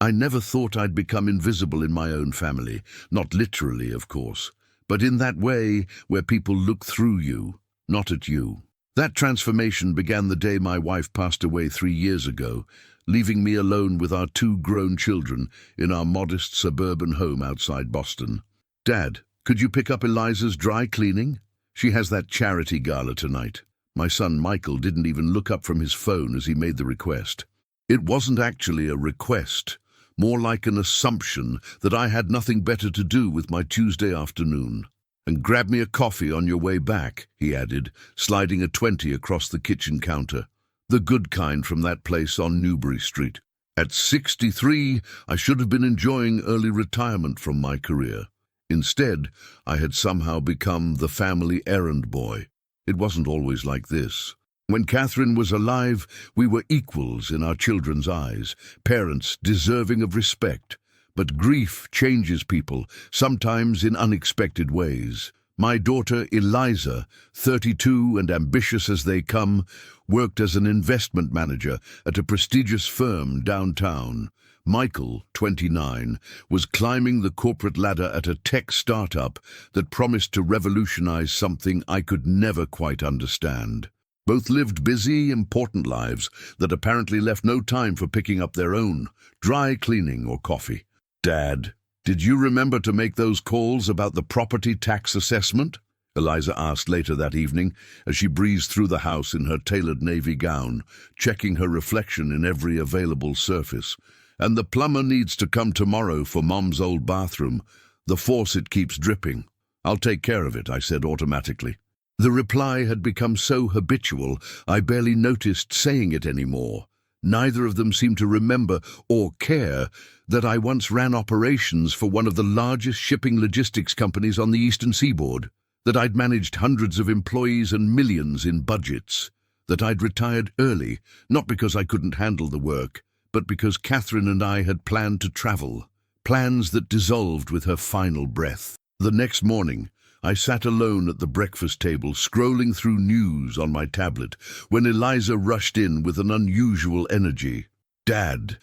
I never thought I'd become invisible in my own family, not literally, of course, but in that way where people look through you, not at you. That transformation began the day my wife passed away 3 years ago, leaving me alone with our 2 grown children in our modest suburban home outside Boston. "Dad, could you pick up Eliza's dry cleaning? She has that charity gala tonight." My son Michael didn't even look up from his phone as he made the request. It wasn't actually a request, more like an assumption that I had nothing better to do with my Tuesday afternoon. "And grab me a coffee on your way back," he added, sliding a 20 across the kitchen counter. The good kind from that place on Newbury Street. At 63, I should have been enjoying early retirement from my career. Instead, I had somehow become the family errand boy. It wasn't always like this. When Catherine was alive, we were equals in our children's eyes, parents deserving of respect. But grief changes people, sometimes in unexpected ways. My daughter Eliza, 32 and ambitious as they come, worked as an investment manager at a prestigious firm downtown. Michael, 29, was climbing the corporate ladder at a tech startup that promised to revolutionize something I could never quite understand. Both lived busy, important lives that apparently left no time for picking up their own, dry cleaning or coffee. "Dad, did you remember to make those calls about the property tax assessment?" Eliza asked later that evening as she breezed through the house in her tailored navy gown, checking her reflection in every available surface. "And the plumber needs to come tomorrow for Mom's old bathroom. The faucet keeps dripping." "I'll take care of it," I said automatically. The reply had become so habitual, I barely noticed saying it anymore. Neither of them seemed to remember or care that I once ran operations for one of the largest shipping logistics companies on the Eastern Seaboard, that I'd managed hundreds of employees and millions in budgets, that I'd retired early, not because I couldn't handle the work, but because Catherine and I had planned to travel, plans that dissolved with her final breath. The next morning, I sat alone at the breakfast table, scrolling through news on my tablet, when Eliza rushed in with an unusual energy. Dad,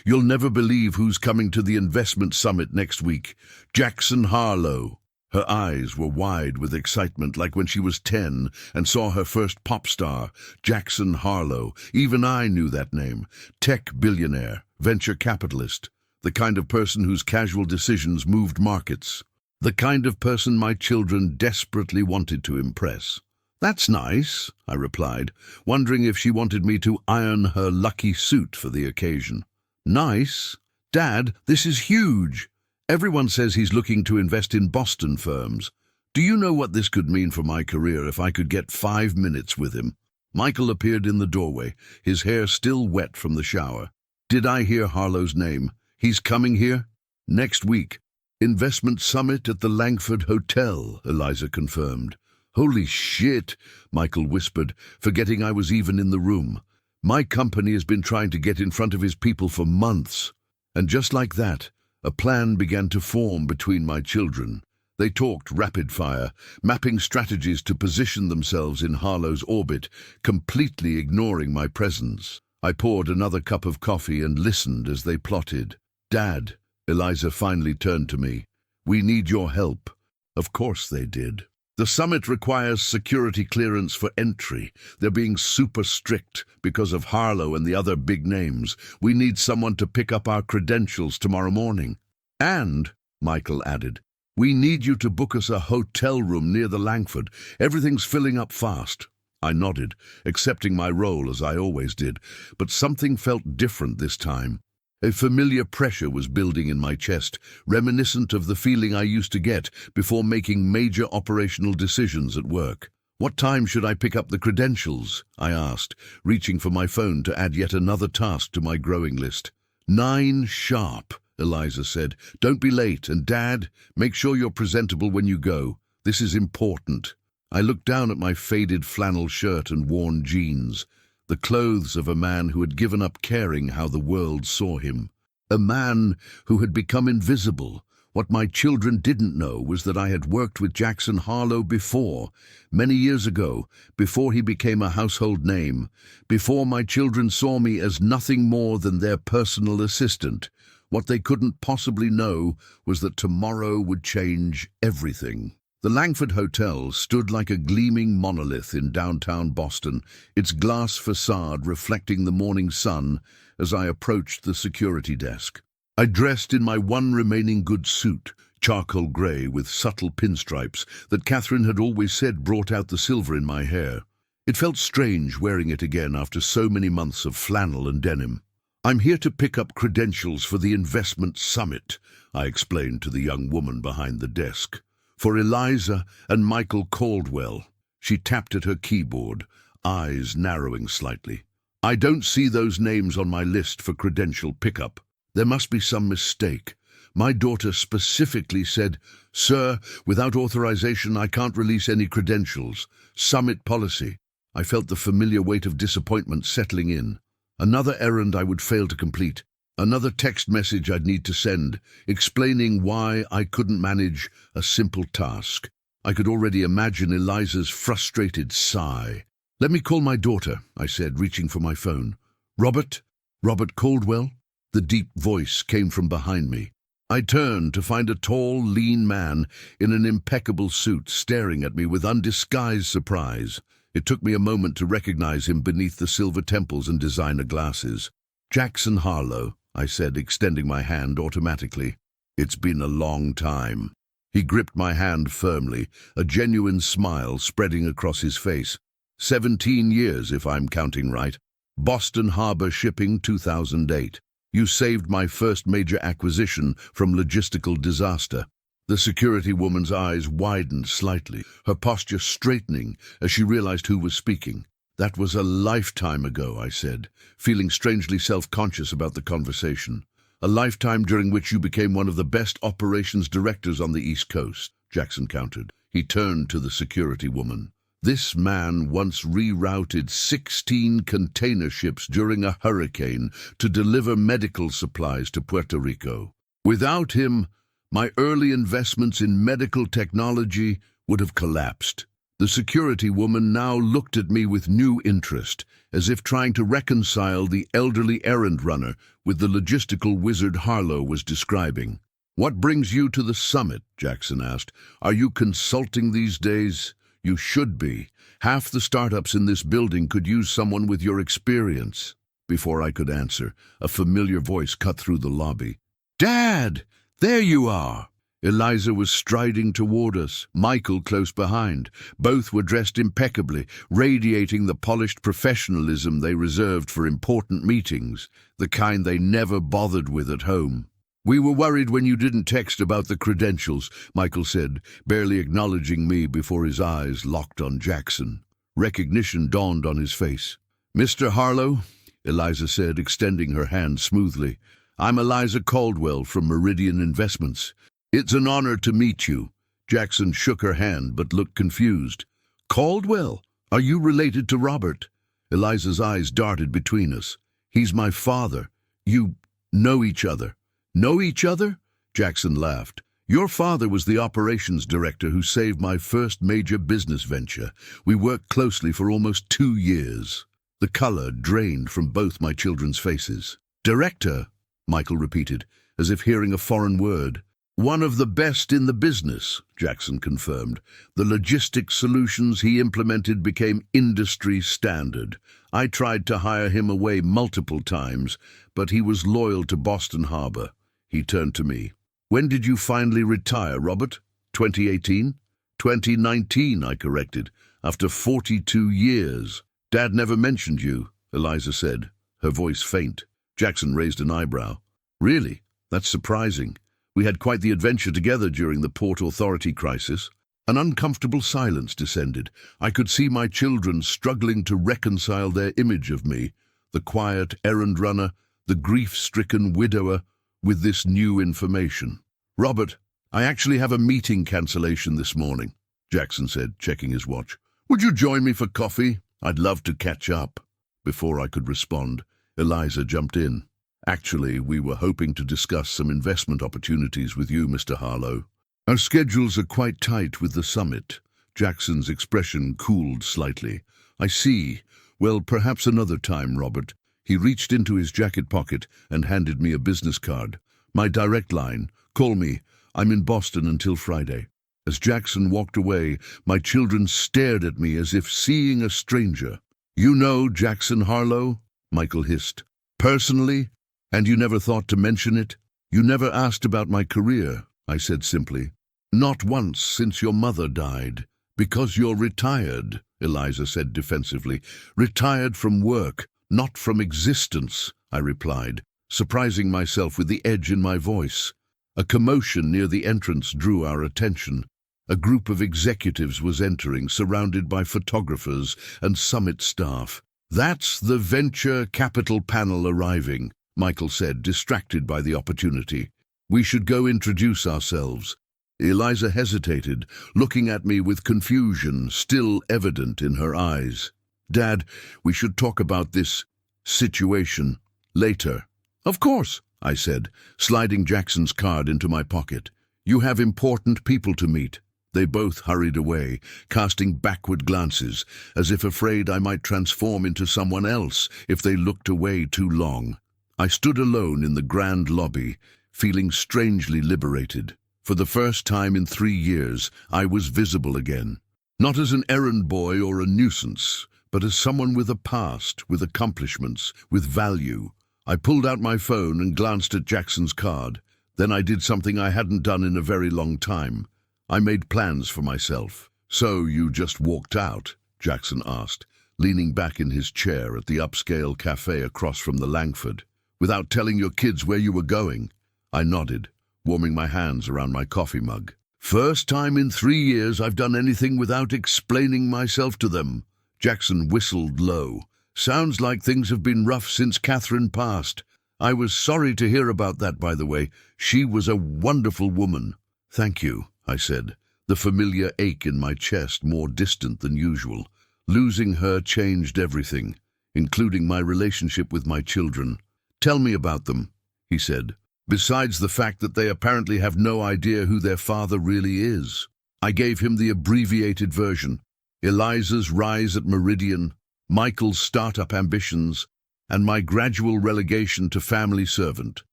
you'll never believe who's coming to the investment summit next week. Jackson Harlow." Her eyes were wide with excitement, like when she was 10 and saw her first pop star, Jackson Harlow. Even I knew that name. Tech billionaire, venture capitalist, the kind of person whose casual decisions moved markets. The kind of person my children desperately wanted to impress. "That's nice," I replied, wondering if she wanted me to iron her lucky suit for the occasion. "Nice? Dad, this is huge. Everyone says he's looking to invest in Boston firms. Do you know what this could mean for my career if I could get 5 minutes with him?" Michael appeared in the doorway, his hair still wet from the shower. "Did I hear Harlow's name? He's coming here?" "Next week. Investment summit at the Langford Hotel," Eliza confirmed. "Holy shit," Michael whispered, forgetting I was even in the room. "My company has been trying to get in front of his people for months." And just like that, a plan began to form between my children. They talked rapid fire, mapping strategies to position themselves in Harlow's orbit, completely ignoring my presence. I poured another cup of coffee and listened as they plotted. "Dad," Eliza finally turned to me, "we need your help." Of course they did. "The summit requires security clearance for entry. They're being super strict because of Harlow and the other big names. We need someone to pick up our credentials tomorrow morning. And," Michael added, "we need you to book us a hotel room near the Langford. Everything's filling up fast." I nodded, accepting my role as I always did, but something felt different this time. A familiar pressure was building in my chest, reminiscent of the feeling I used to get before making major operational decisions at work. "What time should I pick up the credentials?" I asked, reaching for my phone to add yet another task to my growing list. 9 sharp, Eliza said. "Don't be late, and Dad, make sure you're presentable when you go. This is important." I looked down at my faded flannel shirt and worn jeans, the clothes of a man who had given up caring how the world saw him. A man who had become invisible, What my children didn't know was that I had worked with Jackson Harlow before, many years ago, before he became a household name, before my children saw me as nothing more than their personal assistant. What they couldn't possibly know was that tomorrow would change everything. The Langford Hotel stood like a gleaming monolith in downtown Boston, its glass facade reflecting the morning sun as I approached the security desk. I dressed in my one remaining good suit, charcoal grey with subtle pinstripes that Catherine had always said brought out the silver in my hair. It felt strange wearing it again after so many months of flannel and denim. "I'm here to pick up credentials for the investment summit," I explained to the young woman behind the desk. "For Eliza and Michael Caldwell." She tapped at her keyboard, eyes narrowing slightly. "I don't see those names on my list for credential pickup. There must be some mistake. My daughter specifically said, 'Sir, without authorization I can't release any credentials. Summit policy.'" I felt the familiar weight of disappointment settling in. Another errand I would fail to complete. Another text message I'd need to send, explaining why I couldn't manage a simple task. I could already imagine Eliza's frustrated sigh. "Let me call my daughter," I said, reaching for my phone. "Robert? Robert Caldwell?" The deep voice came from behind me. I turned to find a tall, lean man in an impeccable suit staring at me with undisguised surprise. It took me a moment to recognize him beneath the silver temples and designer glasses. "Jackson Harlow," I said, extending my hand automatically. "It's been a long time." He gripped my hand firmly, a genuine smile spreading across his face. 17 years, if I'm counting right. Boston Harbor Shipping, 2008. You saved my first major acquisition from logistical disaster. The security woman's eyes widened slightly, her posture straightening as she realized who was speaking. "That was a lifetime ago," I said, feeling strangely self-conscious about the conversation. "A lifetime during which you became one of the best operations directors on the East Coast," Jackson countered. He turned to the security woman. "This man once rerouted 16 container ships during a hurricane to deliver medical supplies to Puerto Rico. Without him, my early investments in medical technology would have collapsed." The security woman now looked at me with new interest, as if trying to reconcile the elderly errand runner with the logistical wizard Harlow was describing. "What brings you to the summit?" Jackson asked. "Are you consulting these days? You should be. Half the startups in this building could use someone with your experience." Before I could answer, a familiar voice cut through the lobby. "Dad! There you are!" Eliza was striding toward us, Michael close behind. Both were dressed impeccably, radiating the polished professionalism they reserved for important meetings, the kind they never bothered with at home. "We were worried when you didn't text about the credentials," Michael said, barely acknowledging me before his eyes locked on Jackson. Recognition dawned on his face. "Mr. Harlow," Eliza said, extending her hand smoothly. "I'm Eliza Caldwell from Meridian Investments. It's an honor to meet you." Jackson shook her hand but looked confused. "Caldwell? Are you related to Robert?" Eliza's eyes darted between us. "He's my father. You know each other." "Know each other?" Jackson laughed. "Your father was the operations director who saved my first major business venture. We worked closely for almost 2 years." The color drained from both my children's faces. "Director," Michael repeated, as if hearing a foreign word. "One of the best in the business," Jackson confirmed. "The logistics solutions he implemented became industry standard. I tried to hire him away multiple times, but he was loyal to Boston Harbor." He turned to me. "When did you finally retire, Robert? 2018? 2019, I corrected. After 42 years. "Dad never mentioned you," Eliza said, her voice faint. Jackson raised an eyebrow. "Really? That's surprising. We had quite the adventure together during the Port Authority crisis." An uncomfortable silence descended. I could see my children struggling to reconcile their image of me, the quiet errand runner, the grief-stricken widower, with this new information. "Robert, I actually have a meeting cancellation this morning," Jackson said, checking his watch. "Would you join me for coffee? I'd love to catch up." Before I could respond, Eliza jumped in. Actually, we were hoping to discuss some investment opportunities with you, Mr. Harlow. Our schedules are quite tight with the summit. Jackson's expression cooled slightly. I see. Well, perhaps another time, Robert. He reached into his jacket pocket and handed me a business card. My direct line. Call me. I'm in Boston until Friday. As Jackson walked away, my children stared at me as if seeing a stranger. You know Jackson Harlow? Michael hissed. Personally? And you never thought to mention it? You never asked about my career, I said simply. Not once since your mother died. Because you're retired, Eliza said defensively. Retired from work, not from existence, I replied, surprising myself with the edge in my voice. A commotion near the entrance drew our attention. A group of executives was entering, surrounded by photographers and summit staff. That's the venture capital panel arriving, Michael said, distracted by the opportunity. We should go introduce ourselves. Eliza hesitated, looking at me with confusion still evident in her eyes. Dad, we should talk about this situation later. Of course, I said, sliding Jackson's card into my pocket. You have important people to meet. They both hurried away, casting backward glances, as if afraid I might transform into someone else if they looked away too long. I stood alone in the grand lobby, feeling strangely liberated. For the first time in 3 years, I was visible again. Not as an errand boy or a nuisance, but as someone with a past, with accomplishments, with value. I pulled out my phone and glanced at Jackson's card. Then I did something I hadn't done in a very long time. I made plans for myself. So you just walked out? Jackson asked, leaning back in his chair at the upscale cafe across from the Langford. Without telling your kids where you were going? I nodded, warming my hands around my coffee mug. First time in 3 years I've done anything without explaining myself to them. Jackson whistled low. Sounds like things have been rough since Catherine passed. I was sorry to hear about that, by the way. She was a wonderful woman. Thank you, I said, the familiar ache in my chest more distant than usual. Losing her changed everything, including my relationship with my children. Tell me about them, he said. Besides the fact that they apparently have no idea who their father really is. I gave him the abbreviated version. Eliza's rise at Meridian, Michael's startup ambitions, and my gradual relegation to family servant.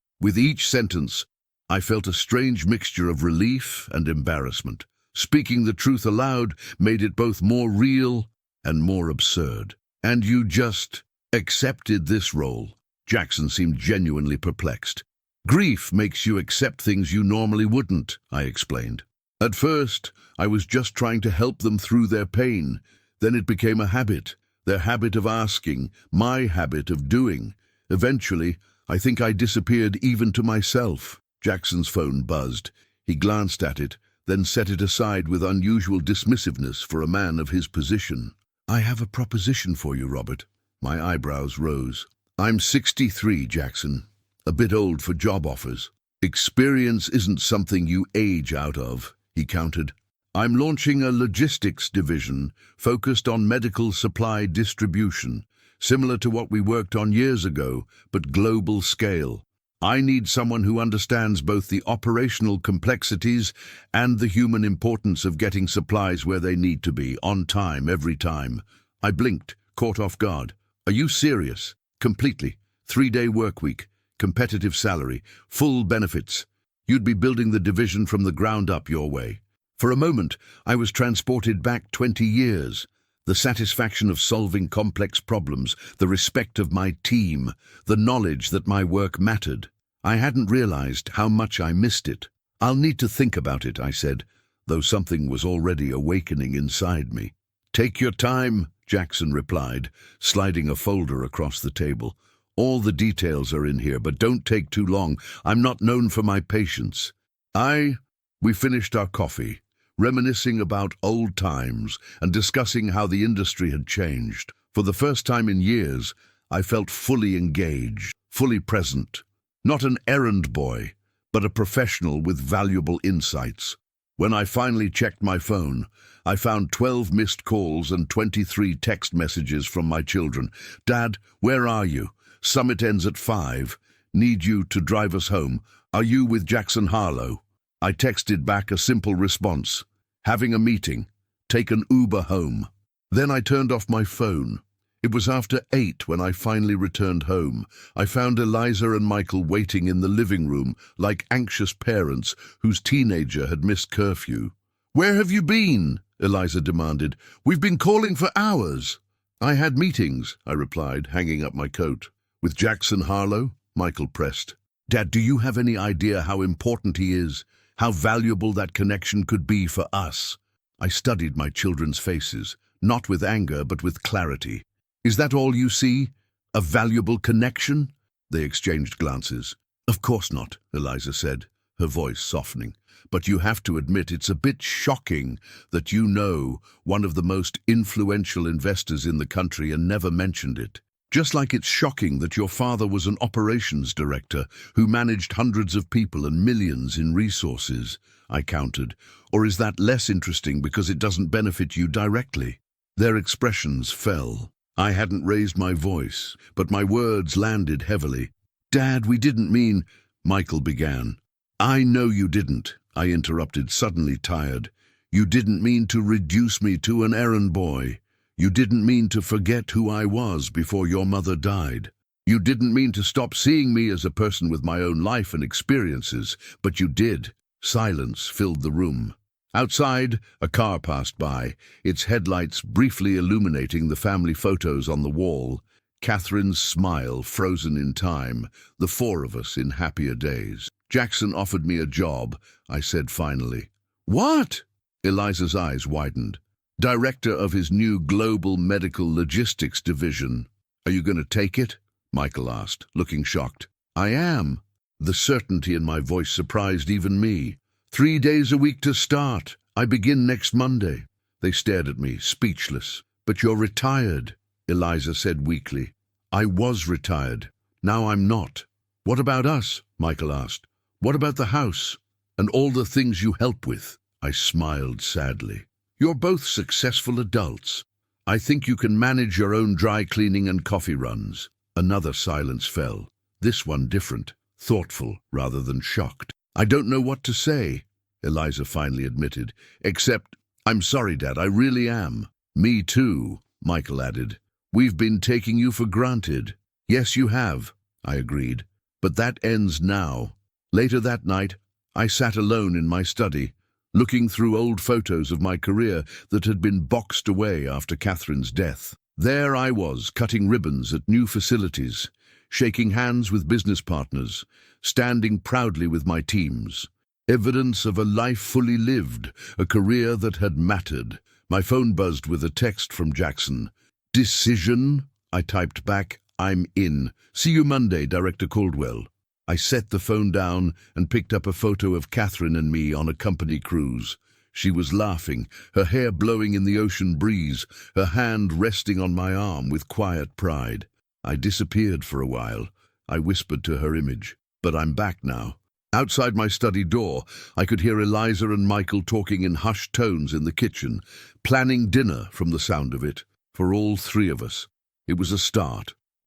With each sentence, I felt a strange mixture of relief and embarrassment. Speaking the truth aloud made it both more real and more absurd. And you just accepted this role? Jackson seemed genuinely perplexed. Grief makes you accept things you normally wouldn't, I explained. At first, I was just trying to help them through their pain. Then it became a habit, their habit of asking, my habit of doing. Eventually, I think I disappeared even to myself. Jackson's phone buzzed. He glanced at it, then set it aside with unusual dismissiveness for a man of his position. I have a proposition for you, Robert. My eyebrows rose. I'm 63, Jackson. A bit old for job offers. Experience isn't something you age out of, he countered. I'm launching a logistics division focused on medical supply distribution, similar to what we worked on years ago, but global scale. I need someone who understands both the operational complexities and the human importance of getting supplies where they need to be, on time, every time. I blinked, caught off guard. Are you serious? Completely. 3-day work week. Competitive salary, full benefits. You'd be building the division from the ground up your way. For a moment, I was transported back 20 years. The satisfaction of solving complex problems, the respect of my team, the knowledge that my work mattered. I hadn't realized how much I missed it. I'll need to think about it, I said, though something was already awakening inside me. Take your time, Jackson replied, sliding a folder across the table. All the details are in here, but don't take too long. I'm not known for my patience. We finished our coffee, reminiscing about old times and discussing how the industry had changed. For the first time in years, I felt fully engaged, fully present. Not an errand boy, but a professional with valuable insights. When I finally checked my phone, I found 12 missed calls and 23 text messages from my children. Dad, where are you? Summit ends at 5. Need you to drive us home. Are you with Jackson Harlow? I texted back a simple response. Having a meeting. Take an Uber home. Then I turned off my phone. It was after 8 when I finally returned home. I found Eliza and Michael waiting in the living room like anxious parents whose teenager had missed curfew. "Where have you been?" Eliza demanded. "We've been calling for hours." "I had meetings," I replied, hanging up my coat. "With Jackson Harlow?" Michael pressed. "Dad, do you have any idea how important he is? How valuable that connection could be for us?" I studied my children's faces, not with anger but with clarity. "Is that all you see? A valuable connection?" They exchanged glances. "Of course not," Eliza said, her voice softening. "But you have to admit it's a bit shocking that you know one of the most influential investors in the country and never mentioned it. Just like it's shocking that your father was an operations director who managed hundreds of people and millions in resources," I countered. "Or is that less interesting because it doesn't benefit you directly?" Their expressions fell. I hadn't raised my voice, but my words landed heavily. "Dad, we didn't mean—" Michael began. "I know you didn't," I interrupted, suddenly tired. "You didn't mean to reduce me to an errand boy. You didn't mean to forget who I was before your mother died. You didn't mean to stop seeing me as a person with my own life and experiences, but you did." Silence filled the room. Outside, a car passed by, its headlights briefly illuminating the family photos on the wall. Catherine's smile frozen in time, the four of us in happier days. "Jackson offered me a job," I said finally. "What?" Eliza's eyes widened. "Director of his new global medical logistics division." "Are you going to take it?" Michael asked, looking shocked. "I am." The certainty in my voice surprised even me. 3 days a week to start. I begin next Monday." They stared at me, speechless. "But you're retired," Eliza said weakly. "I was retired. Now I'm not." "What about us?" Michael asked. "What about the house? And all the things you help with?" I smiled sadly. "You're both successful adults. I think you can manage your own dry cleaning and coffee runs." Another silence fell, this one different, thoughtful rather than shocked. "I don't know what to say," Eliza finally admitted, "except, I'm sorry, Dad, I really am." "Me too," Michael added. "We've been taking you for granted." "Yes, you have," I agreed. "But that ends now." Later that night, I sat alone in my study, looking through old photos of my career that had been boxed away after Catherine's death. There I was, cutting ribbons at new facilities, shaking hands with business partners, standing proudly with my teams. Evidence of a life fully lived, a career that had mattered. My phone buzzed with a text from Jackson. "Decision?" I typed back. "I'm in. See you Monday, Director Caldwell." I set the phone down and picked up a photo of Catherine and me on a company cruise. She was laughing, her hair blowing in the ocean breeze, her hand resting on my arm with quiet pride. I disappeared for a while. I whispered to her image. But I'm back now. Outside my study door, I could hear Eliza and Michael talking in hushed tones in the kitchen, planning dinner from the sound of it, for all three of us. It was a start.